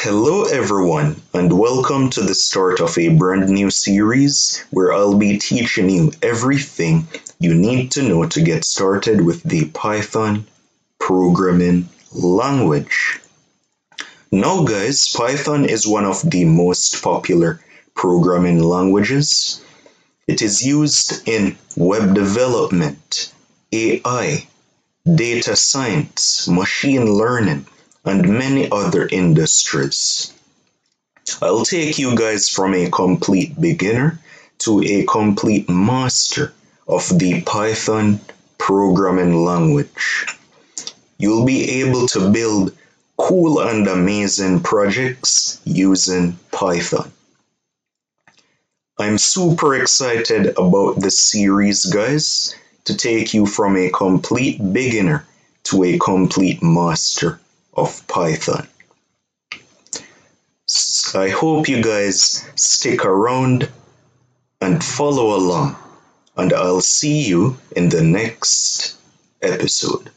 Hello, everyone, and welcome to the start of a brand new series where I'll be teaching you everything you need to know to get started with the Python programming language. Now, guys, Python is one of the most popular programming languages. It is used in web development, AI, data science, machine learning, and many other industries. I'll take you guys from a complete beginner to a complete master of the Python programming language. You'll be able to build cool and amazing projects using Python. I'm super excited about this series, guys, to take you from a complete beginner to a complete master of Python. I hope you guys stick around and follow along, and I'll see you in the next episode.